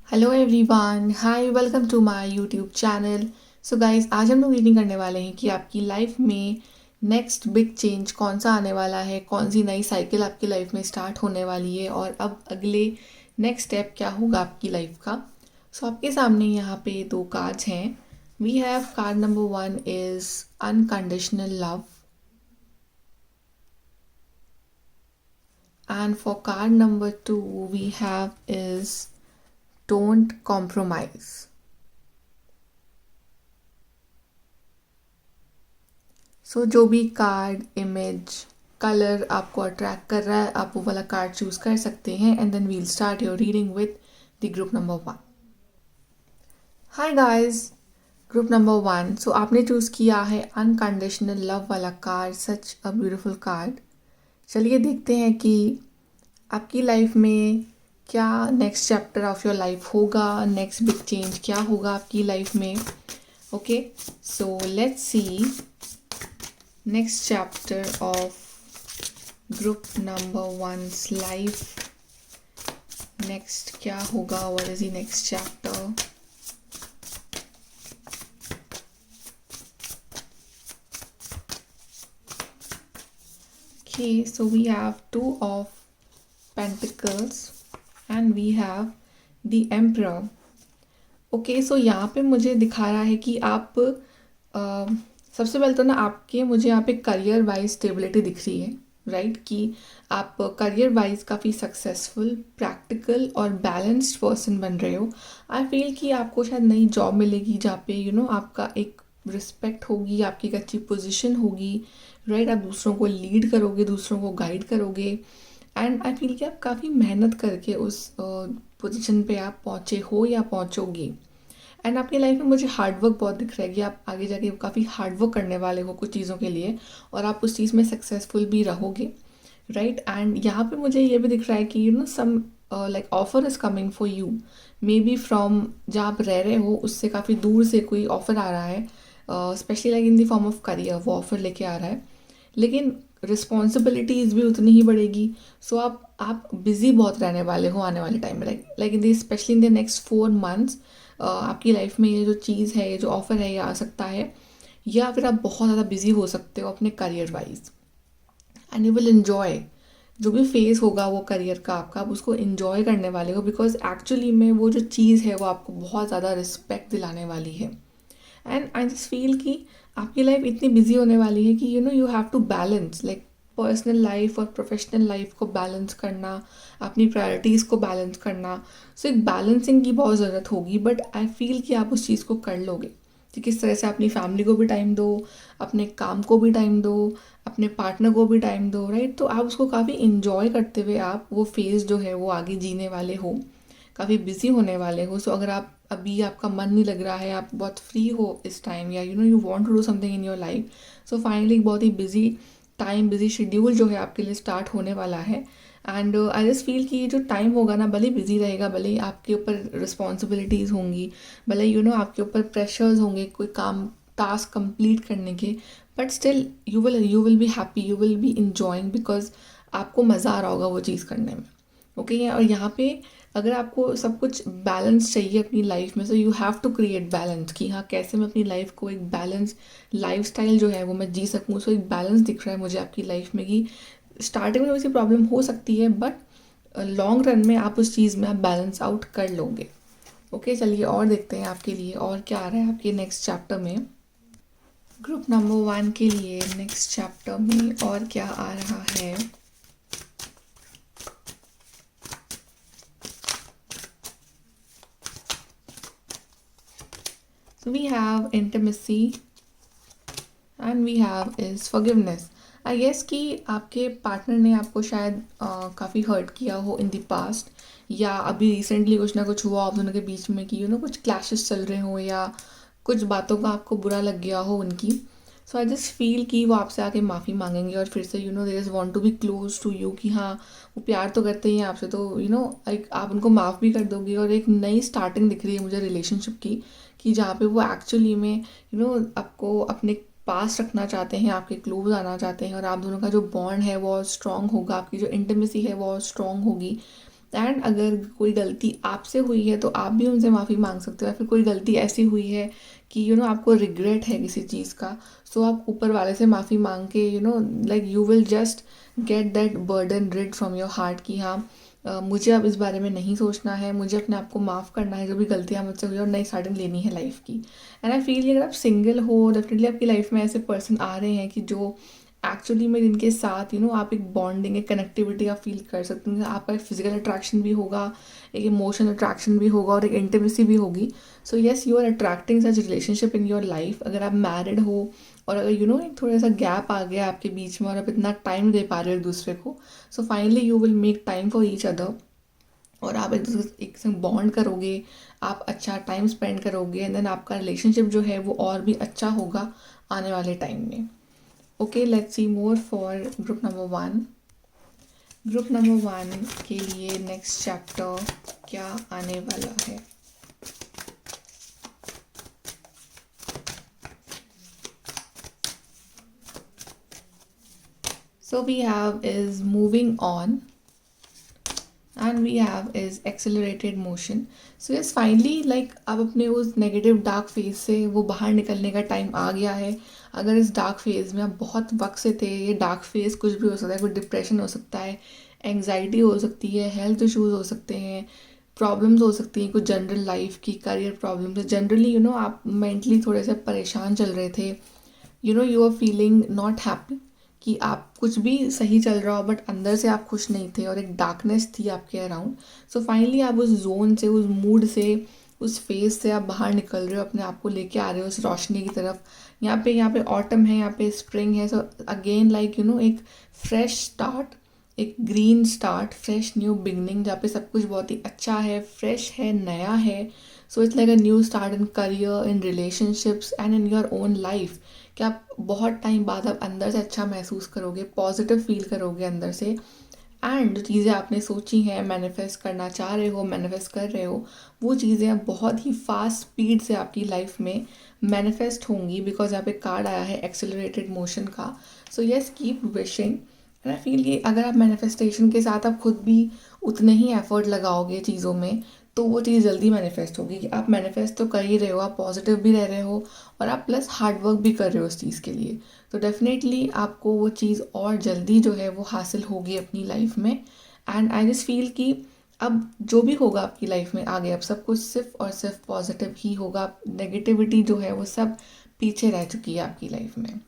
Hello everyone, hi, welcome to my YouTube channel. So guys, आज हम लोग reading करने वाले हैं कि आपकी लाइफ में नेक्स्ट बिग चेंज कौन सा आने वाला है, कौन सी नई साइकिल आपकी लाइफ में स्टार्ट होने वाली है और अब अगले नेक्स्ट स्टेप क्या होगा आपकी लाइफ का। सो आपके सामने यहाँ पे दो कार्ड्स हैं। We have card number 1 is unconditional love, and for card number 2 we have is don't compromise. सो जो भी कार्ड, इमेज, कलर आपको अट्रैक्ट कर रहा है, आप वो वाला कार्ड चूज़ कर सकते हैं and then we'll start your reading with the group number 1। Hi guys, group number 1। So आपने चूज़ किया है अनकंडीशनल लव वाला card. Such a beautiful card. चलिए देखते हैं कि आपकी लाइफ में क्या next chapter of your life होगा, नेक्स्ट बिग चेंज क्या होगा आपकी लाइफ में। Okay, so let's see next chapter of group number 1's life। next क्या होगा, what is the next chapter। okay, so we have 2 of pentacles and we have the emperor। okay, so यहाँ पे मुझे दिखा रहा है कि आप सबसे पहले तो ना आपके मुझे यहाँ पे करियर वाइज स्टेबिलिटी दिख रही है, राइट कि आप करियर वाइज काफ़ी सक्सेसफुल, प्रैक्टिकल और बैलेंस्ड पर्सन बन रहे हो। आई फील कि आपको शायद नई जॉब मिलेगी जहाँ पे आपका एक रिस्पेक्ट होगी, आपकी एक अच्छी पोजीशन होगी, राइट। आप दूसरों को लीड करोगे, दूसरों को गाइड करोगे एंड आई फील कि आप काफ़ी मेहनत करके उस पोजीशन पे आप पहुँचे हो या पहुँचोगे। एंड आपकी लाइफ में मुझे हार्डवर्क बहुत दिख रहा है कि आप आगे जाके काफ़ी हार्डवर्क करने वाले हो कुछ चीज़ों के लिए और आप उस चीज़ में सक्सेसफुल भी रहोगे, राइट। एंड यहाँ पे मुझे ये भी दिख रहा है कि some like offer is coming for you, maybe from जहाँ आप रह रहे हो उससे काफ़ी दूर से कोई ऑफ़र आ रहा है, specially like in the form of career वो ऑफ़र लेके आ रहा है, लेकिन रिस्पॉन्सिबिलिटीज़ भी उतनी ही बढ़ेगी। सो आप बिज़ी बहुत रहने वाले हो आने वाले टाइम में, like in the specially in the next 4 months. आपकी लाइफ में ये जो चीज़ है, ये जो ऑफ़र है, ये आ सकता है या फिर आप बहुत ज़्यादा बिजी हो सकते हो अपने career wise and you will enjoy जो भी फेज़ होगा वो करियर का आपका, आप उसको इन्जॉय करने वाले हो बिकॉज एक्चुअली में वो जो चीज़ है वो आपको बहुत ज़्यादा रिस्पेक्ट दिलाने वाली है। एंड आई जस्ट फील कि आपकी लाइफ इतनी बिजी होने वाली है कि you have to balance like personal life और प्रोफेशनल लाइफ को बैलेंस करना, अपनी प्रायोरिटीज़ को बैलेंस करना। सो एक बैलेंसिंग की बहुत ज़रूरत होगी, बट आई फील कि आप उस चीज़ को कर लोगे कि किस तरह से अपनी फैमिली को भी टाइम दो, अपने काम को भी टाइम दो, अपने पार्टनर को भी टाइम दो, राइट। तो आप उसको काफ़ी इन्जॉय करते हुए आप वो फेज़ जो है वो आगे जीने वाले हो, काफ़ी बिजी होने वाले हो। सो अगर आप अभी आपका मन नहीं लग रहा है, आप बहुत फ्री हो इस टाइम या you want to do something in your life, so finally बहुत ही बिजी टाइम, बिजी शेड्यूल जो है आपके लिए स्टार्ट होने वाला है। एंड आई जस्ट फील कि ये जो टाइम होगा ना, भले बिजी रहेगा, भले ही आपके ऊपर रिस्पॉन्सिबिलिटीज़ होंगी, भले आपके ऊपर प्रेशर्स होंगे कोई काम टास्क कंप्लीट करने के, but still you will be happy, you will be enjoying because आपको मज़ा आ रहा होगा वो चीज़ करने में। ओके, और यहाँ पे अगर आपको सब कुछ बैलेंस चाहिए अपनी लाइफ में, so you have to create balance कि हाँ कैसे मैं अपनी लाइफ को एक बैलेंस लाइफस्टाइल जो है वो मैं जी सकूँ। सो एक बैलेंस दिख रहा है मुझे आपकी लाइफ में कि स्टार्टिंग में वैसी प्रॉब्लम हो सकती है बट लॉन्ग रन में आप उस चीज़ में आप बैलेंस आउट कर लोगे। ओके, चलिए और देखते हैं आपके लिए और क्या आ रहा है आपके नेक्स्ट चैप्टर में। ग्रुप नंबर 1 के लिए नेक्स्ट चैप्टर में और क्या आ रहा है। So we have intimacy and we have is forgiveness। I guess कि आपके पार्टनर ने आपको शायद काफ़ी हर्ट किया हो इन द पास्ट, या अभी रिसेंटली कुछ ना कुछ हुआ आप दोनों के बीच में कि कुछ क्लैशेस चल रहे हो या कुछ बातों का आपको बुरा लग गया हो उनकी। सो आई जस्ट फील कि वो आपसे आके माफ़ी मांगेंगे और फिर से they is want to be close to you कि हाँ वो प्यार तो करते ही हैं आपसे, तो एक आप उनको माफ़ भी कर दोगे और एक नई स्टार्टिंग दिख रही है मुझे रिलेशनशिप की कि जहाँ पे वो एक्चुअली में आपको अपने पास रखना चाहते हैं, आपके क्लोज आना चाहते हैं और आप दोनों का जो बॉन्ड है वो स्ट्रॉन्ग होगा, आपकी जो इंटीमेसी है वो स्ट्रॉन्ग होगी। एंड अगर कोई गलती आपसे हुई है तो आप भी उनसे माफ़ी मांग सकते हो, या फिर कोई गलती ऐसी हुई है कि आपको रिग्रेट है किसी चीज़ का, सो आप ऊपर वाले से माफ़ी मांग के like you will just get that burden rid from your heart कि हाँ, मुझे अब इस बारे में नहीं सोचना है, मुझे अपने आप को माफ़ करना है जो भी गलतियाँ मुझसे हुई और नई स्टार्टिंग लेनी है लाइफ की। एंड आई फील अगर आप सिंगल हो, डेफिनेटली आपकी लाइफ में ऐसे पर्सन आ रहे हैं कि जो एक्चुअली में जिनके साथ आप एक बॉन्डिंग, एक कनेक्टिविटी आप फील कर सकते हैं। आपका एक फिजिकल अट्रैक्शन भी होगा, एक इमोशनल अट्रैक्शन भी होगा और एक इंटीमेसी भी होगी। So yes, you are attracting such relationship in your life. अगर आप मैरिड हो और अगर एक थोड़ा सा गैप आ गया आपके बीच में और आप इतना टाइम दे पा रहे हो एक दूसरे को, सो finally you will make time for each other और आप एक दूसरे से एक संग बॉन्ड करोगे, आप अच्छा टाइम स्पेंड करोगे एंड देन आपका रिलेशनशिप जो है वो और भी अच्छा होगा आने वाले टाइम में। Okay, let's see more for group number 1। Group number 1 के लिए नेक्स्ट चैप्टर क्या आने वाला है? So we have is moving on and we have is accelerated motion. So yes, finally like अब अपने उस नेगेटिव डार्क फेज से वो बाहर निकलने का टाइम आ गया है। अगर इस डार्क फेज में आप बहुत वक्त से थे, ये डार्क फेज कुछ भी हो सकता है, कोई डिप्रेशन हो सकता है, एंग्जाइटी हो सकती है, हेल्थ इश्यूज हो सकते हैं, प्रॉब्लम्स हो सकती हैं, कुछ जनरल लाइफ की करियर प्रॉब्लम्स, जनरली आप मेंटली थोड़े से परेशान चल रहे थे, you are feeling not happy कि आप कुछ भी सही चल रहा हो बट अंदर से आप खुश नहीं थे और एक डार्कनेस थी आपके अराउंड। सो फाइनली आप उस जोन से, उस मूड से, उस फेज से आप बाहर निकल रहे हो, अपने आप को लेके आ रहे हो उस रोशनी की तरफ। यहाँ पे ऑटम है, यहाँ पे स्प्रिंग है। सो अगेन लाइक एक फ्रेश स्टार्ट, एक green start, fresh new beginning, जहाँ पे सब कुछ बहुत ही अच्छा है, फ्रेश है, नया है। सो it's like a new start in career, in relationships and in your own life, कि आप बहुत टाइम बाद आप अंदर से अच्छा महसूस करोगे, पॉजिटिव फील करोगे अंदर से। एंड जो चीज़ें आपने सोची हैं, मैनिफेस्ट करना चाह रहे हो, मैनिफेस्ट कर रहे हो, वो चीज़ें अब बहुत ही फास्ट स्पीड से आपकी लाइफ में मैनिफेस्ट होंगी, बिकॉज यहाँ पे कार्ड आया है एक्सेलरेटेड मोशन का। So yes, keep wishing. And I feel कि अगर आप मैनिफेस्टेशन के साथ आप खुद भी उतने ही एफर्ट लगाओगे चीज़ों में, तो वो चीज़ जल्दी मैनिफेस्ट होगी। कि आप मैनिफेस्ट तो कर ही रहे हो, आप पॉजिटिव भी रह रहे हो और आप प्लस हार्ड वर्क भी कर रहे हो उस चीज़ के लिए, तो डेफिनेटली आपको वो चीज़ और जल्दी जो है वो हासिल होगी अपनी लाइफ में। एंड आई जस्ट फील कि अब जो भी होगा आपकी लाइफ में आगे, अब सब कुछ सिर्फ और सिर्फ पॉजिटिव ही होगा। नेगेटिविटी जो है वो सब पीछे रह चुकी है आपकी लाइफ में।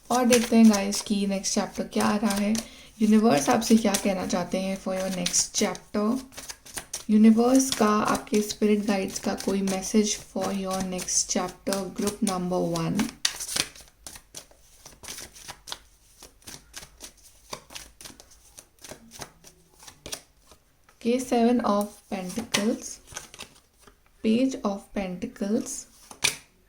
और देखते हैं गाइस कि नेक्स्ट चैप्टर क्या आ रहा है, यूनिवर्स आपसे क्या कहना चाहते हैं for your next chapter. Universe का, आपके स्पिरिट गाइड्स का कोई message for your next chapter, group number 1। के 7 of pentacles, page of pentacles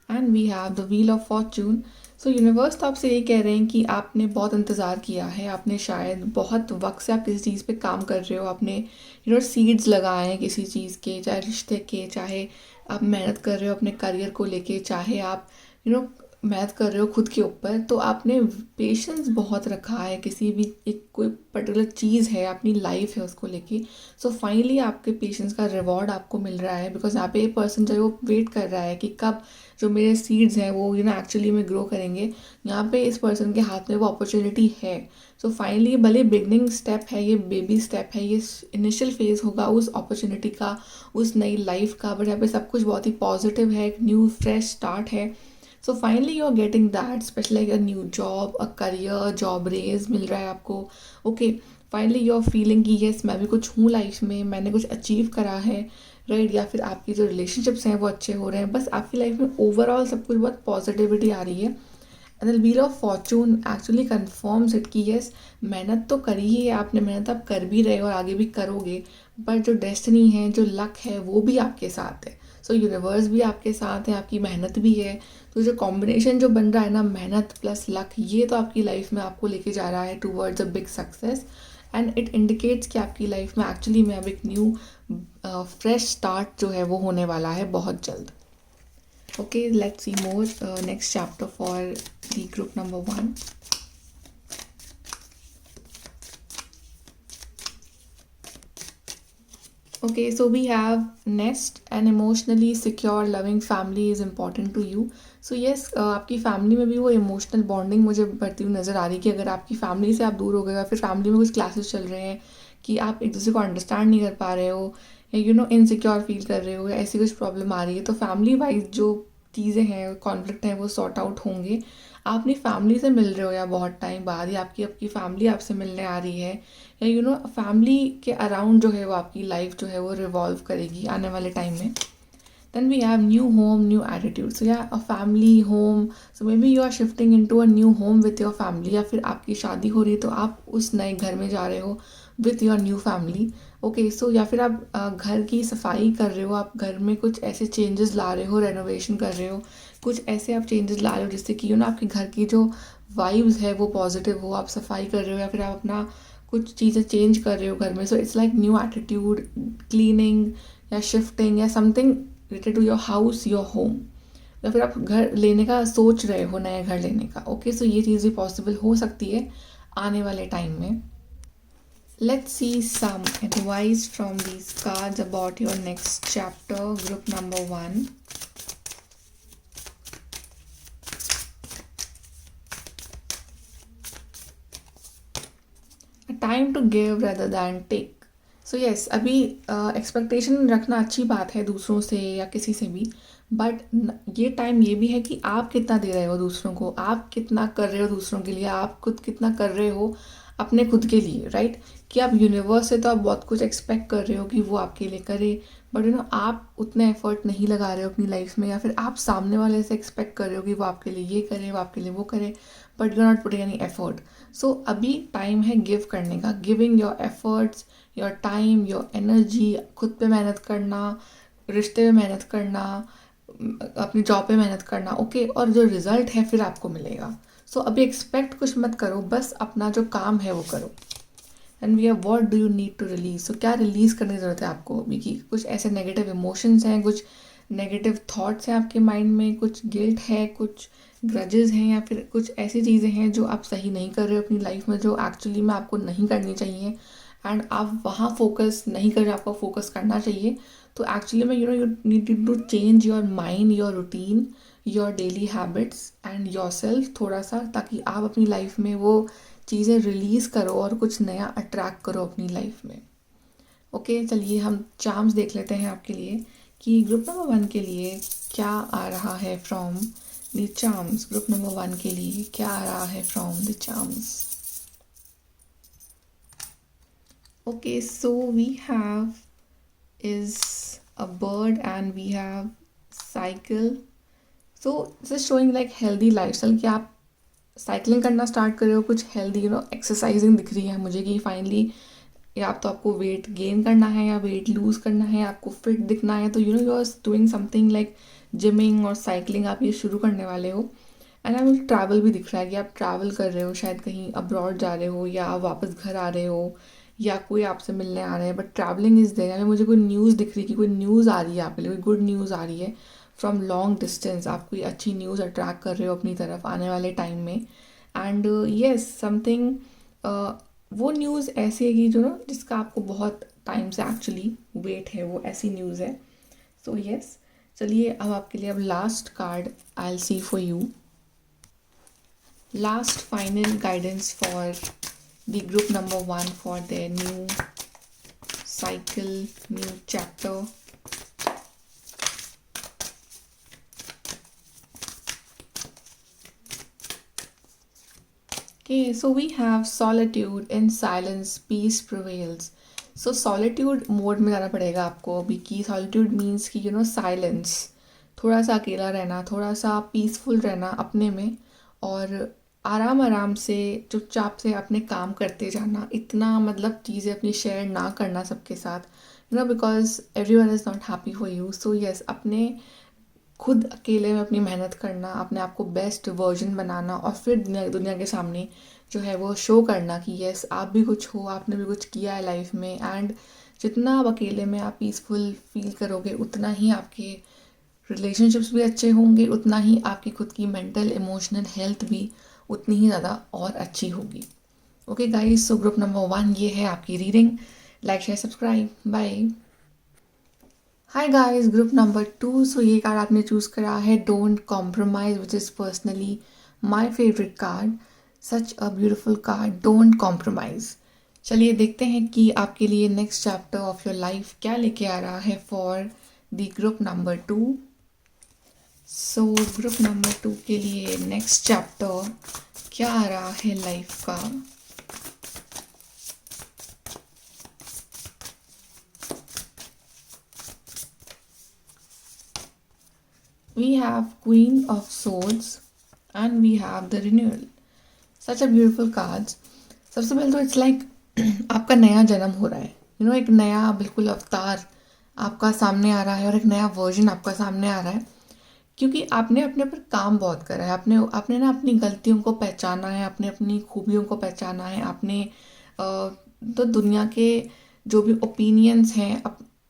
and we have the wheel of fortune. So universe तो आपसे ये कह रहे हैं कि आपने बहुत इंतज़ार किया है, आपने शायद बहुत वक्त से आप किसी चीज़ पे काम कर रहे हो, आपने सीड्स लगाए हैं किसी चीज़ के, चाहे रिश्ते के, चाहे आप मेहनत कर रहे हो अपने करियर को लेके, चाहे आप मेहनत कर रहे हो खुद के ऊपर, तो आपने पेशेंस बहुत रखा है किसी भी एक कोई पर्टिकुलर चीज़ है, अपनी लाइफ है उसको लेके। सो फाइनली आपके पेशेंस का रिवॉर्ड आपको मिल रहा है, बिकॉज यहाँ पे एक पर्सन जो है वो वेट कर रहा है कि कब जो मेरे सीड्स हैं वो एक्चुअली में ग्रो करेंगे। यहाँ पे इस पर्सन के हाथ में वो अपॉर्चुनिटी है। सो फाइनली भले बिगनिंग स्टेप है, ये बेबी स्टेप है, ये इनिशियल फेज होगा उस अपॉर्चुनिटी का, उस नई लाइफ का, बट यहाँ पे सब कुछ बहुत ही पॉजिटिव है, एक न्यू फ्रेश स्टार्ट है। So finally you are getting that, specially like a new job, a career, job raise मिल रहा है आपको। Okay, finally you are feeling कि येस मैं भी कुछ हूँ लाइफ में, मैंने कुछ अचीव करा है, राइट। या फिर आपकी जो रिलेशनशिप्स हैं वो अच्छे हो रहे हैं, बस आपकी लाइफ में ओवरऑल सब कुछ बहुत पॉजिटिविटी आ रही है। And the wheel of Fortune actually confirms it कि येस मेहनत तो करी ही है आपने, मेहनत आप कर भी रहे हो और आगे भी करोगे, बट जो डेस्टिनी है, जो लक है, वो भी आपके साथ है। सो यूनिवर्स भी आपके साथ है, आपकी मेहनत भी है। तो जो कॉम्बिनेशन जो बन रहा है ना, मेहनत प्लस लक, ये तो आपकी लाइफ में आपको लेके जा रहा है towards a big success. And it indicates कि आपकी लाइफ में एक्चुअली में अब एक न्यू फ्रेश स्टार्ट जो है वो होने वाला है बहुत जल्द। Okay, let's see more next chapter for the group number 1। Okay, so we have nest, an emotionally secure loving family is important to you. So yes, आपकी फैमिली में भी वो इमोशनल बॉन्डिंग मुझे बढ़ती हुई नज़र आ रही है कि अगर आपकी फैमिली से आप दूर हो गए या फिर फैमिली में कुछ क्लासेस चल रहे हैं कि आप एक दूसरे को अंडरस्टैंड नहीं कर पा रहे हो या इनसिक्योर फील कर रहे हो या ऐसी कुछ प्रॉब्लम आ रही है, तो फैमिली वाइज जो चीज़ें हैं, कॉन्फ्लिक्ट हैं, वो सॉर्ट आउट होंगे। आप अपनी फैमिली से मिल रहे हो या बहुत टाइम बाद या आपकी आपकी फैमिली आपसे मिलने आ रही है या फैमिली के अराउंड जो है वो आपकी लाइफ जो है वो रिवॉल्व करेगी आने वाले टाइम में। Then we have new home, new attitude. So yeah, a family, home. So maybe you are shifting into a new home with your family, या फिर आपकी शादी हो रही है तो आप उस नए घर में जा रहे हो with your new family. Okay, so या फिर आप घर की सफाई कर रहे हो, आप घर में कुछ ऐसे चेंजेस ला रहे हो, रेनोवेशन कर रहे हो, कुछ ऐसे आप चेंजेस ला रहे हो जिससे कि आपके घर की जो वाइब्स है वो पॉजिटिव हो, आप सफाई कर रहे हो या फिर आप अपना कुछ चीज़ें चेंज कर रहे हो घर में। So it's like new attitude, cleaning या शिफ्टिंग या something related to your house, your home, या फिर आप घर लेने का सोच रहे हो, नया घर लेने का। ओके, सो ये चीज़ भी पॉसिबल हो सकती है आने वाले टाइम में। Let's see some advice from these cards about your next chapter, group number 1. A time to give rather than take. So yes, अभी एक्सपेक्टेशन रखना अच्छी बात है दूसरों से या किसी से भी, बट ये टाइम ये भी है कि आप कितना दे रहे हो दूसरों को, आप कितना कर रहे हो दूसरों के लिए, आप खुद कितना कर रहे हो अपने खुद के लिए, राइट? कि आप यूनिवर्स से तो आप बहुत कुछ एक्सपेक्ट कर रहे हो कि वो आपके लिए करे, बट आप उतने एफर्ट नहीं लगा रहे हो अपनी लाइफ में, या फिर आप सामने वाले से एक्सपेक्ट कर रहे हो कि वो आपके लिए ये करे, वो आपके लिए वो करे, but you are not putting any effort. So अभी टाइम है गिव करने का, giving your efforts, your time, your energy, खुद पे मेहनत करना, रिश्ते में मेहनत करना, अपनी जॉब पे मेहनत करना। ओके, और जो रिजल्ट है फिर आपको मिलेगा। सो अभी एक्सपेक्ट कुछ मत करो, बस अपना जो काम है वो करो। And we have what do you need to release. So क्या रिलीज करने की ज़रूरत है आपको अभी की? कुछ ऐसे नेगेटिव इमोशंस हैं, कुछ नेगेटिव थॉट्स हैं आपके माइंड में, कुछ गिल्ट है, कुछ ग्रजेस हैं, या फिर कुछ ऐसी चीज़ें हैं जो आप सही नहीं कर रहे हो अपनी लाइफ में, जो एक्चुअली में आपको नहीं करनी चाहिए एंड आप वहाँ फोकस नहीं कर रहे, आपको फोकस करना चाहिए। तो एक्चुअली में you need to change your mind, your routine, your daily habits and yourself थोड़ा सा, ताकि आप अपनी लाइफ में वो चीज़ें रिलीज़ करो और कुछ नया अट्रैक्ट करो अपनी लाइफ में। ओके, चलिए हम चार्म्स देख लेते हैं आपके लिए कि ग्रुप नंबर 1 के लिए क्या आ रहा है from the charms. Group number 1 के लिए क्या आ रहा है from the charms? Okay, so we have is a bird and we have cycle. So this is showing like healthy lifestyle कि आप साइकिलिंग करना स्टार्ट कर रहे हो, कुछ हेल्दी एक्सरसाइजिंग दिख रही है मुझे कि फाइनली, या तो आपको वेट गेन करना है या वेट लूज़ करना है, आपको फिट दिखना है, तो you are doing something like gyming और साइकिलिंग आप ये शुरू करने वाले हो। एंड मुझे ट्रैवल भी दिख रहा है कि आप ट्रैवल कर रहे हो, शायद कहीं अब्रॉड जा रहे हो या आप वापस घर आ रहे हो या कोई आपसे मिलने आ रहे हैं, बट ट्रैवलिंग इज़ देयर। मुझे कोई न्यूज़ दिख रही है कि कोई न्यूज़ आ रही है आपके लिए, कोई गुड न्यूज़ आ रही है फ्रॉम लॉन्ग डिस्टेंस, आप कोई अच्छी न्यूज़ अट्रैक्ट कर रहे हो अपनी तरफ आने वाले टाइम में। एंड येस, समथिंग वो न्यूज़ ऐसी है कि जिसका आपको बहुत टाइम से एक्चुअली वेट है, वो ऐसी न्यूज़ है। सो येस, चलिए अब आपके लिए अब last card I will see for you, last final guidance for the group number 1 for their new cycle, new chapter. Okay, so we have solitude in silence, peace prevails. So solitude mode में जाना पड़ेगा आपको अभी की। solitude means कि silence, थोड़ा सा अकेला रहना, थोड़ा सा पीसफुल रहना अपने में, और आराम आराम से चुपचाप से अपने काम करते जाना, इतना मतलब चीज़ें अपनी शेयर ना करना सबके साथ, because everyone is not happy for you. So yes, अपने खुद अकेले में अपनी मेहनत करना, अपने आप को बेस्ट वर्जन बनाना, और फिर दुनिया के सामने जो है वो शो करना कि यस आप भी कुछ हो, आपने भी कुछ किया है लाइफ में। एंड जितना आप अकेले में आप पीसफुल फील करोगे, उतना ही आपके रिलेशनशिप्स भी अच्छे होंगे, उतना ही आपकी खुद की मेंटल इमोशनल हेल्थ भी उतनी ही ज़्यादा और अच्छी होगी। Okay guys, so group number 1 ये है आपकी reading. Like share subscribe, bye. Hi guys, group number 2। So ये कार्ड आपने चूज़ करा है don't compromise, which is personally my favourite card. Such a beautiful card, don't compromise. चलिए देखते हैं कि आपके लिए next chapter of your life क्या लेके आ रहा है for the group number 2। So group number 2 के लिए नेक्स्ट चैप्टर क्या आ रहा है लाइफ का। We have Queen of Swords and we have the Renewal. Such a beautiful cards. सबसे पहले तो इट्स लाइक आपका नया जन्म हो रहा है, एक नया बिल्कुल अवतार आपका सामने आ रहा है और एक नया वर्जन आपका सामने आ रहा है, क्योंकि आपने अपने ऊपर काम बहुत करा है। आपने आपने ना अपनी गलतियों को पहचाना है, आपने अपनी खूबियों को पहचाना है, आपने तो दुनिया के जो भी ओपिनियंस हैं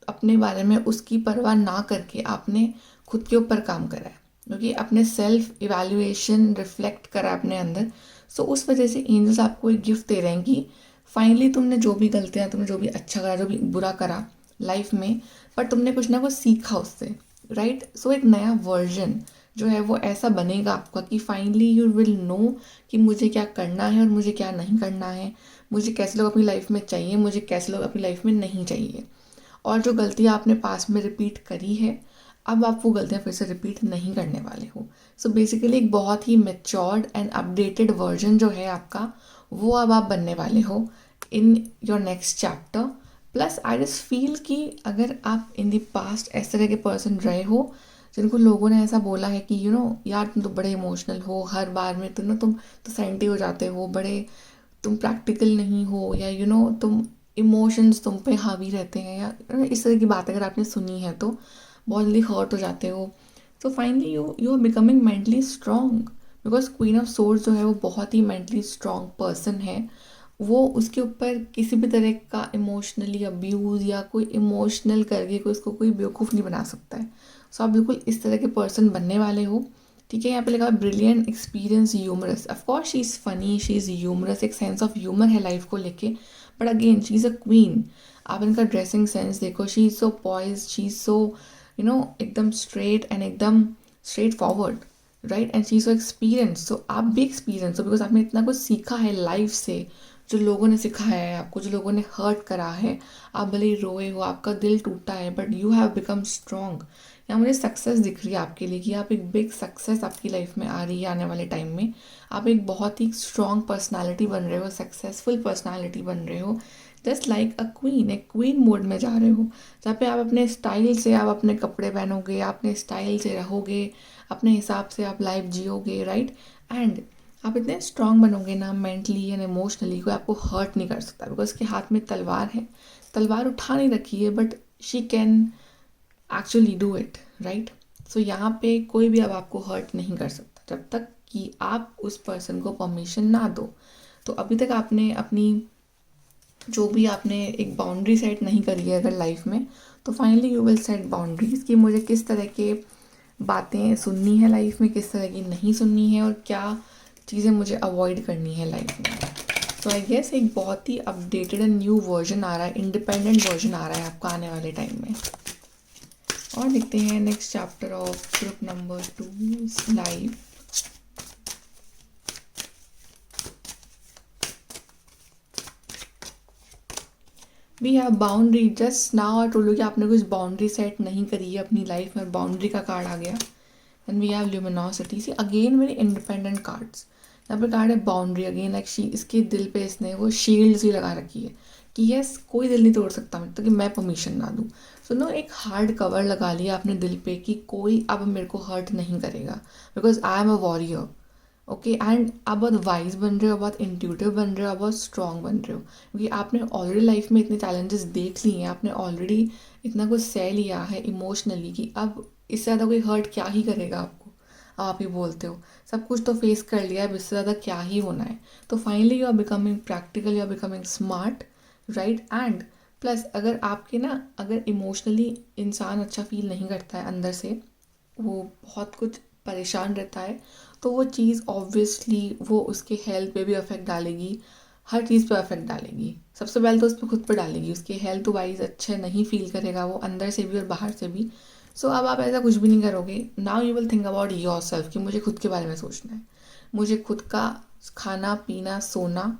अपने बारे में उसकी परवाह ना करके आपने खुद के ऊपर काम करा है, क्योंकि अपने सेल्फ इवैल्यूएशन रिफ्लेक्ट करा अपने अंदर। सो उस वजह से एंजल्स आपको एक गिफ्ट दे रहे हैं कि फाइनली तुमने जो भी गलतियाँ, तुमने जो भी अच्छा करा, जो भी बुरा करा लाइफ में, पर तुमने कुछ ना कुछ सीखा उससे, राइट। सो एक नया वर्जन जो है वो ऐसा बनेगा आपका कि फाइनली यू विल नो कि मुझे क्या करना है और मुझे क्या नहीं करना है, मुझे कैसे लोग अपनी लाइफ में चाहिए, मुझे कैसे लोग अपनी लाइफ में नहीं चाहिए। और जो गलतियाँ आपने पास में रिपीट करी है, अब आप वो गलतियाँ फिर से रिपीट नहीं करने वाले हो। सो बेसिकली एक बहुत ही मेच्योर्ड एंड अपडेटेड वर्जन जो है आपका, वो अब आप बनने वाले हो in your next chapter. Plus I just feel कि अगर आप इन द पास्ट इस तरह के पर्सन रहे हो जिनको लोगों ने ऐसा बोला है कि यार तुम तो बड़े इमोशनल हो, हर बार में तुम तो सेंटी हो जाते हो, बड़े तुम प्रैक्टिकल नहीं हो, या तुम इमोशंस तुम पे हावी रहते हैं, या इस तरह की बात अगर आपने सुनी है तो बहुत जल्दी हर्ट हो जाते हो। So finally you are becoming mentally strong, because queen of swords जो है वो बहुत ही मेंटली स्ट्रॉन्ग पर्सन है। वो उसके ऊपर किसी भी तरह का इमोशनली अब्यूज़ या कोई इमोशनल करके कोई उसको कोई बेवकूफ़ नहीं बना सकता है। सो आप बिल्कुल इस तरह के पर्सन बनने वाले हो। ठीक है, यहाँ पे लिखा brilliant experience humorous. Of course she is funny, she is humorous, एक सेंस ऑफ ह्यूमर है लाइफ को लेके। But again she is a queen. आप इनका ड्रेसिंग सेंस देखो, she is so poise, she is so एकदम स्ट्रेट एंड एकदम straightforward, right. And she is so experience. So आप भी एक्सपीरियंस हो बिकॉज आपने इतना कुछ सीखा है लाइफ से, जो लोगों ने सिखाया है आपको, जो लोगों ने हर्ट करा है। आप भले ही रोए हो, आपका दिल टूटा है, but you have become strong. यहाँ मुझे सक्सेस दिख रही है आपके लिए कि आप एक बिग सक्सेस आपकी लाइफ में आ रही है आने वाले टाइम में। आप एक बहुत ही स्ट्रॉन्ग पर्सनालिटी बन रहे हो, सक्सेसफुल पर्सनालिटी बन रहे हो, जस्ट लाइक अ क्वीन। एक क्वीन मोड में जा रहे हो, जहाँ पे आप अपने स्टाइल से आप अपने कपड़े पहनोगे, आप अपने स्टाइल से रहोगे, अपने हिसाब से आप लाइफ जियोगे, राइट। एंड आप इतने स्ट्रांग बनोगे ना मेंटली एंड इमोशनली, कोई आपको हर्ट नहीं कर सकता, बिकॉज उसके हाथ में तलवार है। तलवार उठा नहीं रखी है, but she can actually do it, right. So यहाँ पे कोई भी अब आपको हर्ट नहीं कर सकता जब तक कि आप उस पर्सन को परमिशन ना दो। तो अभी तक आपने अपनी जो भी आपने एक बाउंड्री सेट नहीं करी है अगर लाइफ में, तो finally you will set boundaries कि मुझे किस तरह के बातें सुननी है लाइफ में, किस तरह की नहीं सुननी है, और क्या चीज़ें मुझे अवॉइड करनी है लाइफ में। तो आई गेस एक बहुत ही अपडेटेड एंड न्यू वर्जन आ रहा है, इंडिपेंडेंट वर्जन आ रहा है आपका आने वाले टाइम में। और देखते हैं next chapter of group number 2 life. We have boundary. Just now I told you कि आपने कुछ बाउंड्री सेट नहीं करी है अपनी लाइफ में, बाउंड्री का कार्ड आ गया। And we have luminosity. See again very independent cards. यहाँ पे कार्ड है बाउंड्री अगेन, लाइक शी, इसके दिल पे इसने वो शील्ड सी लगा रखी है कि यस कोई दिल नहीं तोड़ सकता मुझे, तो कि मैं परमिशन ना दूँ। सो नो एक हार्ड कवर लगा लिया अपने दिल पे कि कोई अब मेरे को हर्ट नहीं करेगा, because I am a warrior. Okay, and आप बहुत वाइज बन रहे हो, बहुत इंट्यूटिव बन रहे हो, आप बहुत स्ट्रॉन्ग बन रहे हो, क्योंकि आपने ऑलरेडी लाइफ में इतने चैलेंजेस देख लिए हैं, आपने ऑलरेडी इतना कुछ सह लिया है इमोशनली कि अब इससे ज़्यादा कोई हर्ट क्या ही करेगा आपको। आप ही बोलते हो सब कुछ तो फेस कर लिया है, अब इससे ज़्यादा क्या ही होना है। तो finally you are becoming practical, you are becoming smart, right. And plus अगर आपके ना, अगर इमोशनली इंसान अच्छा फील नहीं करता है अंदर से, वो बहुत कुछ परेशान रहता है, तो वो चीज़ ऑब्वियसली वो उसके हेल्थ पे भी अफेक्ट डालेगी, हर चीज़ पे इफेक्ट डालेगी। सबसे पहले तो उस पर खुद पर डालेगी, उसके हेल्थ वाइज अच्छे नहीं फील करेगा वो, अंदर से भी और बाहर से भी। सो अब आप ऐसा कुछ भी नहीं करोगे। Now you will think about your self कि मुझे खुद के बारे में सोचना है, मुझे खुद का खाना पीना सोना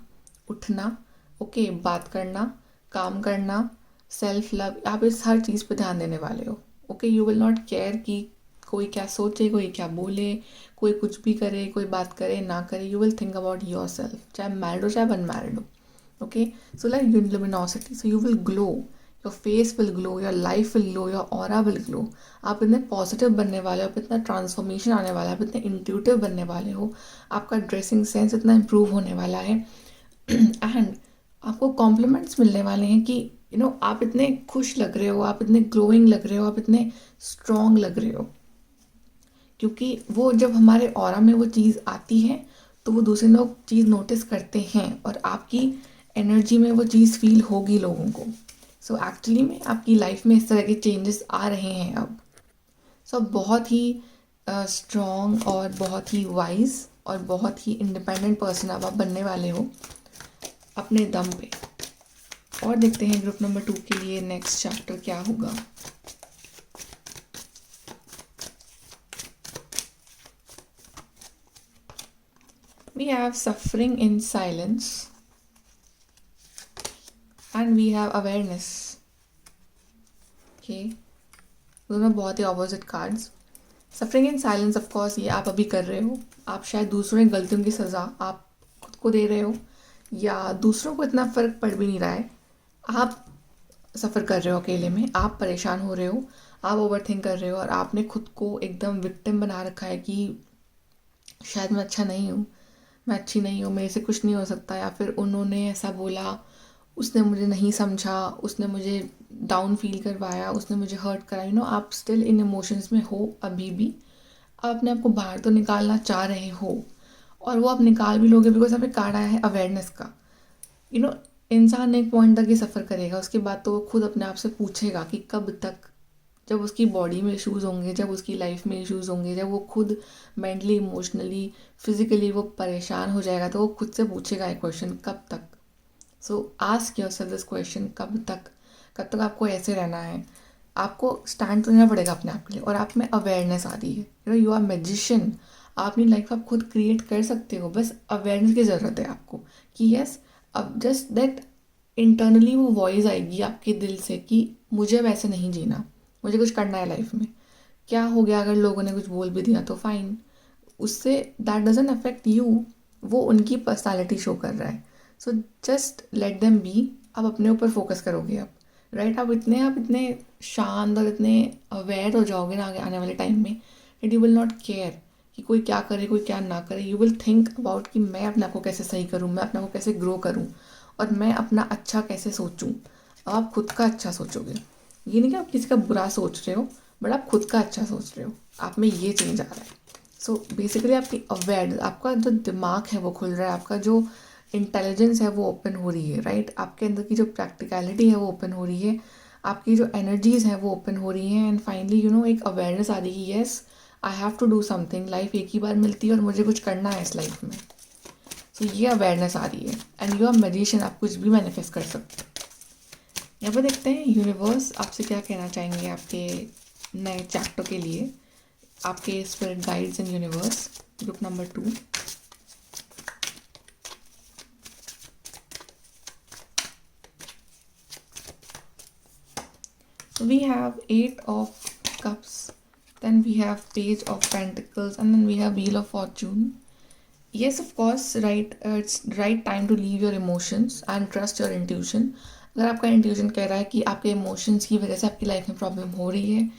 उठना, ओके, बात करना, काम करना, सेल्फ लव, आप इस हर चीज़ पे ध्यान देने वाले हो। Okay, you will not care कि कोई क्या सोचे, कोई क्या बोले, कोई कुछ भी करे, कोई बात करे ना करे। You will think about your self, चाहे मैरिड हो चाहे अनमैरिड हो। Okay, so like you luminosity, so you will glow, your face will glow, your life will glow, your aura will glow। आप इतने पॉजिटिव बनने वाले हो, आप इतना ट्रांसफॉर्मेशन आने वाला है, आप इतने इंट्यूटिव बनने वाले हो, आपका ड्रेसिंग सेंस इतना इम्प्रूव होने वाला है एंड आपको कॉम्प्लीमेंट्स मिलने वाले हैं कि आप इतने खुश लग रहे हो, आप इतने ग्लोइंग लग रहे हो, आप इतने स्ट्रॉन्ग लग रहे हो। क्योंकि वो जब हमारे ऑरा में वो चीज़ आती है तो वो दूसरे लोग चीज़ नोटिस करते हैं और आपकी एनर्जी में वो चीज़ फील होगी लोगों को। सो एक्चुअली में आपकी लाइफ में इस तरह के चेंजेस आ रहे हैं अब। सो बहुत ही स्ट्रॉन्ग और बहुत ही वाइज और बहुत ही इंडिपेंडेंट पर्सन अब आप बनने वाले हो अपने दम पे। और देखते हैं ग्रुप नंबर 2 के लिए नेक्स्ट चैप्टर क्या होगा। We have suffering in silence and we have awareness। okay, दोनों बहुत ही opposite cards. Suffering in silence of course ये आप अभी कर रहे हो। आप शायद दूसरों की गलतियों की सज़ा आप खुद को दे रहे हो, या दूसरों को इतना फ़र्क पड़ भी नहीं रहा है। आप सफ़र कर रहे हो अकेले में, आप परेशान हो रहे हो, आप ओवरथिंक कर रहे हो और आपने खुद को एकदम विक्टिम बना रखा है कि शायद मैं अच्छा नहीं हूँ, मैं अच्छी नहीं हूँ, मेरे से कुछ नहीं हो सकता, या फिर उन्होंने ऐसा बोला, उसने मुझे नहीं समझा, उसने मुझे डाउन फील करवाया, उसने मुझे हर्ट करा। आप स्टिल इन इमोशंस में हो अभी भी। आप अपने आप को बाहर तो निकालना चाह रहे हो और वो आप निकाल भी लोगे बिकॉज आपने कार्ड आया है अवेयरनेस का। इंसान एक पॉइंट तक ही सफ़र करेगा, उसके बाद तो वो खुद अपने आप से पूछेगा कि कब तक, जब उसकी बॉडी में इश्यूज़ होंगे, जब उसकी लाइफ में इश्यूज़ होंगे, जब वो खुद मेंटली इमोशनली फिजिकली वो परेशान हो जाएगा, तो वो खुद से पूछेगा एक क्वेश्चन, कब तक। सो आस्क योरसेल्फ दिस क्वेश्चन, कब तक आपको ऐसे रहना है। आपको स्टैंड तो लेना पड़ेगा अपने आप के लिए और आप में अवेयरनेस आ रही है। यू आर मैजिशियन, आप अपनी लाइफ आप खुद क्रिएट कर सकते हो, बस अवेयरनेस की ज़रूरत है आपको कि यस, अब जस्ट दैट इंटरनली वो वॉइस आएगी आपके दिल से कि मुझे वैसे नहीं जीना, मुझे कुछ करना है लाइफ में। क्या हो गया अगर लोगों ने कुछ बोल भी दिया तो फाइन, उससे दैट डजंट अफेक्ट यू, वो उनकी पर्सनालिटी शो कर रहा है। So just let them be. आप अपने ऊपर फोकस करोगे अब, राइट। आप इतने शांत और इतने अवेयर हो जाओगे ना आने वाले टाइम में that you will not care कि कोई क्या करे कोई क्या ना करे। यू विल थिंक अबाउट कि मैं अपने आप को कैसे सही करूँ, मैं अपने आप को कैसे ग्रो करूँ और मैं अपना अच्छा कैसे सोचूँ। आप खुद का अच्छा सोचोगे, ये नहीं कि आप किसी का बुरा सोच रहे हो, बट आप खुद का अच्छा सोच रहे हो। आप में ये चेंज आ रहा है। सो बेसिकली आपकी अवेयर, आपका जो दिमाग है वो खुल रहा है, आपका जो इंटेलिजेंस है वो ओपन हो रही है, राइट। आपके अंदर की जो प्रैक्टिकलिटी है वो ओपन हो रही है, आपकी जो एनर्जीज़ हैं वो ओपन हो रही हैं एंड फाइनली एक अवेयरनेस आ रही है कि yes I have to do something. Life एक ही बार मिलती है और मुझे कुछ करना है इस लाइफ में। सो ये अवेयरनेस आ रही है एंड यू आर मैजिशियन, आप कुछ भी मैनिफेस्ट कर सकते हो। यहाँ पर देखते हैं यूनिवर्स आपसे क्या कहना चाहेंगे आपके नए चैप्टर के लिए, आपके spirit guides in universe, group number 2। We have 8 of cups, then we have page of pentacles, and then we have wheel of fortune. Yes, of course, right, it's right time to leave your emotions and trust your intuition। अगर आपका intuition कह रहा है कि आपके emotions की वजह से आपकी लाइफ में प्रॉब्लम हो रही है,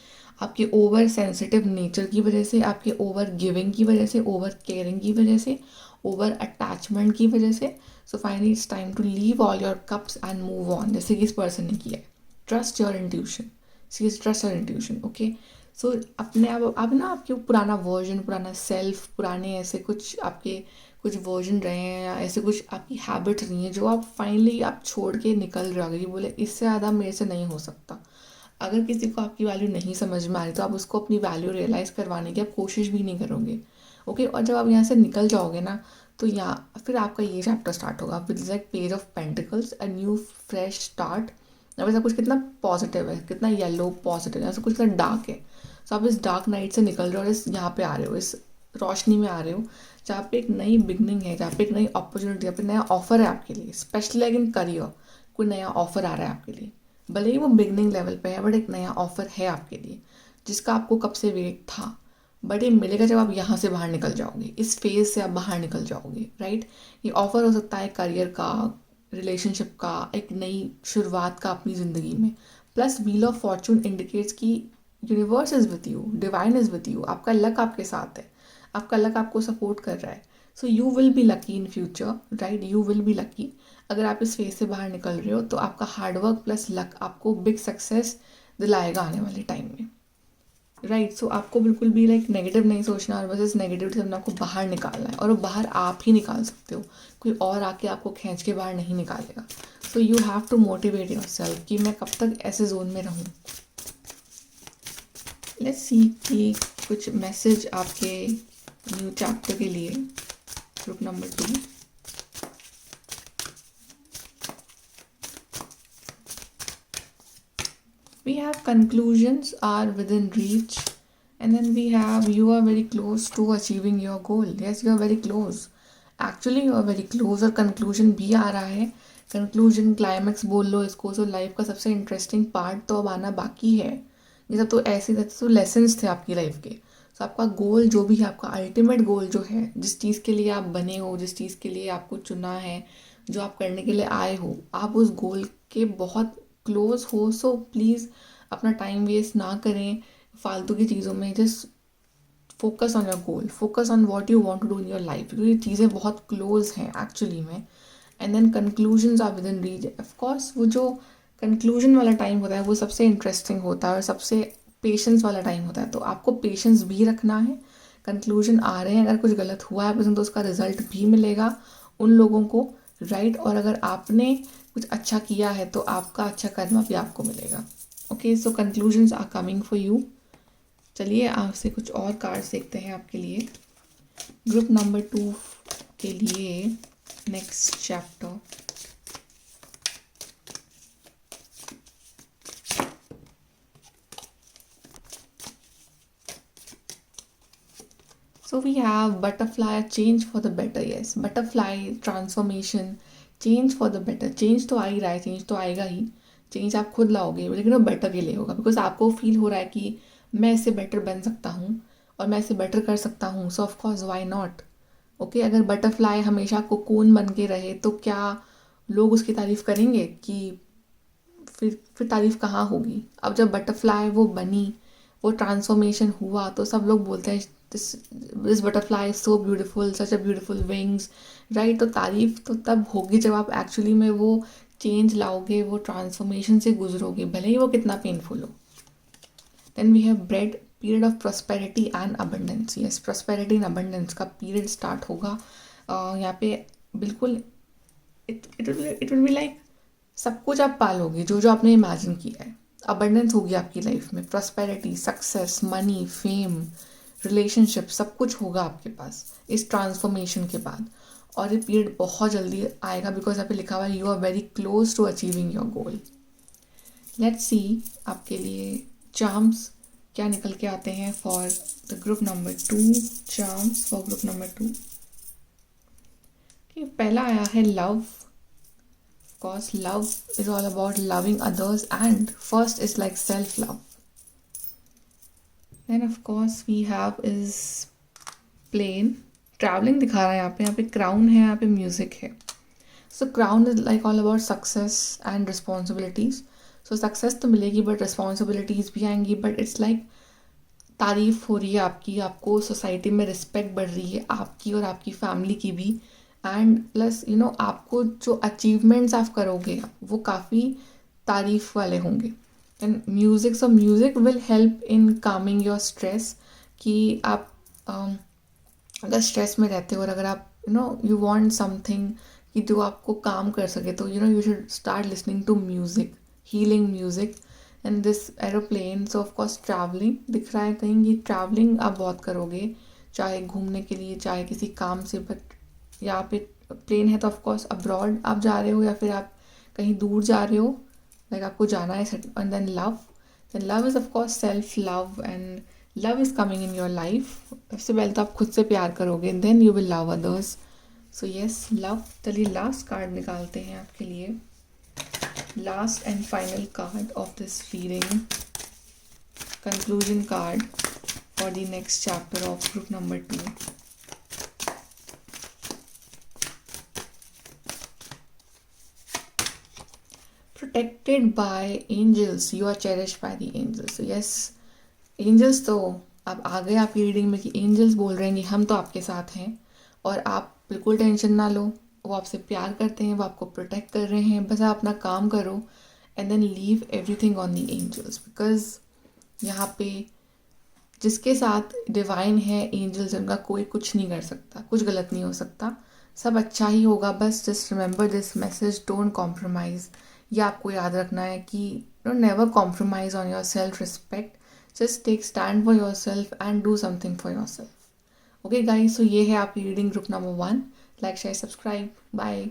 आपके ओवर सेंसिटिव नेचर की वजह से, आपके ओवर गिविंग की वजह से, ओवर केयरिंग की वजह से, ओवर अटैचमेंट की वजह से, so finally it's time to leave all your cups and move on, जैसे कि इस पर्सन ने किया है। Trust your intuition, sees trust your intuition. Okay, so अपने आप ना आपके पुराना वर्जन, पुराना सेल्फ, पुराने ऐसे कुछ आपके कुछ वर्जन रहे हैं या ऐसे कुछ आपकी हैबिट्स रही हैं जो आप फाइनली आप छोड़ के निकल रहे हो। अगर ये बोले इससे ज़्यादा मेरे से नहीं हो सकता, अगर किसी को आपकी वैल्यू नहीं समझ में आ रही तो आप उसको अपनी वैल्यू रियलाइज़ करवाने की आप कोशिश भी नहीं करोगे। ओके, और जब आप यहाँ से निकल जाओगे ना, तो यहाँ फिर आपका ये चैप्टर स्टार्ट होगा with like page of pentacles, a new fresh start. अब ऐसा कुछ कितना पॉजिटिव है, कितना येलो पॉजिटिव है, ऐसा कुछ कितना डार्क है। सो आप इस डार्क नाइट से निकल रहे हो और इस यहाँ पे आ रहे हो, इस रोशनी में आ रहे हो, जहाँ पे एक नई बिगनिंग है, जहाँ पे एक नई अपॉर्चुनिटी, जहाँ पे नया ऑफर है आपके लिए, स्पेशली लाइक इन करियर कोई नया ऑफर आ रहा है आपके लिए। भले ही वो बिगनिंग लेवल पे है, बट एक नया ऑफर है आपके लिए जिसका आपको कब से वेट था, बट ये मिलेगा जब आप यहाँ से बाहर निकल जाओगे, इस फेज से आप बाहर निकल जाओगे, राइट। ये ऑफर हो सकता है करियर का, रिलेशनशिप का, एक नई शुरुआत का अपनी ज़िंदगी में। Plus wheel of fortune indicates कि universe is with you, divine is with you, आपका लक आपके साथ है, आपका लक आपको सपोर्ट कर रहा है। So you will be lucky in future, right, you will be lucky. अगर आप इस फेज से बाहर निकल रहे हो तो आपका हार्डवर्क प्लस लक आपको बिग सक्सेस दिलाएगा आने वाले टाइम में, राइट। सो आपको बिल्कुल भी लाइक नेगेटिव नहीं सोचना, और बस इस नेगेटिविटी से आपको बाहर निकालना है, और वो बाहर आप ही निकाल सकते हो, कोई और आके आपको खींच के बाहर नहीं निकालेगा। So you have to motivate yourself कि मैं कब तक ऐसे जोन में रहूँ। लेट्स सी कि कुछ मैसेज आपके न्यू चैप्टर के लिए, group number 2। We have conclusions are within reach, and then we have you are very close to achieving your goal. Yes, you are very close. Actually, you are very close. और conclusion भी आ रहा है, conclusion climax बोल लो इसको। So life का सबसे interesting part तो अब आना बाकी है। ये सब तो ऐसे तो लेसन्स थे आपकी लाइफ के। सो आपका गोल जो भी है, आपका अल्टीमेट गोल जो है, जिस चीज़ के लिए आप बने हो, जिस चीज़ के लिए आपको चुना है, जो आप करने के लिए आए हो, आप उस गोल के बहुत क्लोज हो। सो प्लीज़ अपना टाइम वेस्ट ना करें फालतू की चीज़ों में। Just focus on your goal, focus on what you want to do in your life, क्योंकि ये चीज़ें बहुत क्लोज हैं एक्चुअली में। And then conclusions are within reach. Of course वो जो कंक्लूजन वाला टाइम होता है वो सबसे इंटरेस्टिंग होता है और सबसे पेशेंस वाला टाइम होता है। तो आपको पेशेंस भी रखना है। कंक्लूजन आ रहे हैं, अगर कुछ गलत हुआ है तो उसका रिजल्ट भी मिलेगा उन लोगों को, राइट। और अगर आपने कुछ अच्छा किया है तो आपका अच्छा कर्म भी आपको मिलेगा। Okay, so conclusions are coming for you. चलिए आपसे कुछ और कार्ड्स देखते हैं आपके लिए। ग्रुप नंबर 2 के लिए next chapter. So we have butterfly, change for the better. Yes, butterfly transformation, change for the better. Change तो आ ही रहा है, change तो आएगा ही। चेंज आप खुद लाओगे, लेकिन वो बेटर के लिए होगा, बिकॉज आपको फील हो रहा है कि मैं इससे बेटर बन सकता हूँ और मैं इसे बेटर कर सकता हूँ। So of course why not. Okay, अगर बटरफ्लाई हमेशा कोकून बन के रहे तो क्या लोग उसकी तारीफ़ करेंगे? कि फिर तारीफ़ कहाँ होगी? अब जब बटरफ्लाई वो बनी, वो ट्रांसफॉर्मेशन हुआ, तो सब लोग बोलते हैं this butterfly is so beautiful, such a beautiful wings, right. तो तारीफ़ तो तब होगी जब आप एक्चुअली में वो चेंज लाओगे, वो ट्रांसफॉर्मेशन से गुजरोगे, भले ही वो कितना पेनफुल हो। Then we have bread, period of prosperity and abundance. Yes, prosperity and abundance का पीरियड स्टार्ट होगा यहाँ पे। बिल्कुल इट विल बी लाइक सब कुछ आप पालोगे जो जो आपने इमेजिन किया है। अबंडेंस होगी आपकी लाइफ में, prosperity, success, money, fame, relationship, सब कुछ होगा आपके पास इस ट्रांसफॉर्मेशन के बाद। और ये पीरियड बहुत जल्दी आएगा, बिकॉज यहाँ पे लिखा हुआ है you are very close to achieving your goal. Let's see आपके लिए चार्म्स क्या निकल के आते हैं for the group number 2। Charms for group number 2। पहला आया है love. Course, love is all about loving others, and first is like self-love. Then of course we have is plane, traveling दिखा रहा है यहाँ पे crown है, यहाँ पे music है। So crown is like all about success and responsibilities. So success तो मिलेगी but responsibilities भी आएंगी, but it's like तारीफ हो रही है आपकी, आपको सोसाइटी में रिस्पेक्ट बढ़ रही है आपकी और आपकी फैमिली की भी। एंड प्लस आपको जो अचीवमेंट्स आप करोगे वो काफ़ी तारीफ वाले होंगे। And music, so music will help in Kameng your stress. कि आप अगर स्ट्रेस में रहते हो और अगर आप यू वांट समथिंग कि जो आपको काम कर सके, तो you should start listening to music, healing music. And this aeroplane, so of course travelling दिख रहा है कहीं, ये ट्रैवलिंग आप बहुत करोगे। चाहे घूमने के लिए, चाहे किसी काम से, बट यहाँ पे प्लेन है तो ऑफकोर्स अब्रॉड आप जा रहे हो या फिर आप कहीं दूर जा रहे हो, लाइक आपको जाना है। And then love is of course self love, and love is coming in your life. सबसे पहले तो आप खुद से प्यार करोगे, then you will love others. So yes, love. चलिए लास्ट कार्ड निकालते हैं आपके लिए, last and final card of this reading, conclusion card for the next chapter of group number 2. Protected by angels, you are cherished by the angels. So yes, angels तो अब आ गए आपकी reading में कि एंजल्स बोल रहे हैं कि हम तो आपके साथ हैं और आप बिल्कुल टेंशन ना लो। वो आपसे प्यार करते हैं, वो आपको प्रोटेक्ट कर रहे हैं, बस आप अपना काम करो and then leave everything on the angels, because यहाँ पे जिसके साथ डिवाइन है, एंजल्स, उनका कोई कुछ नहीं कर सकता, कुछ गलत नहीं हो सकता, सब अच्छा ही होगा। बस just remember this message, don't compromise. ये आपको याद रखना है कि never compromise on your self respect, just take stand for your self and do something for your self. Okay guys, so ये है आपकी reading group number 1। Like share subscribe, bye.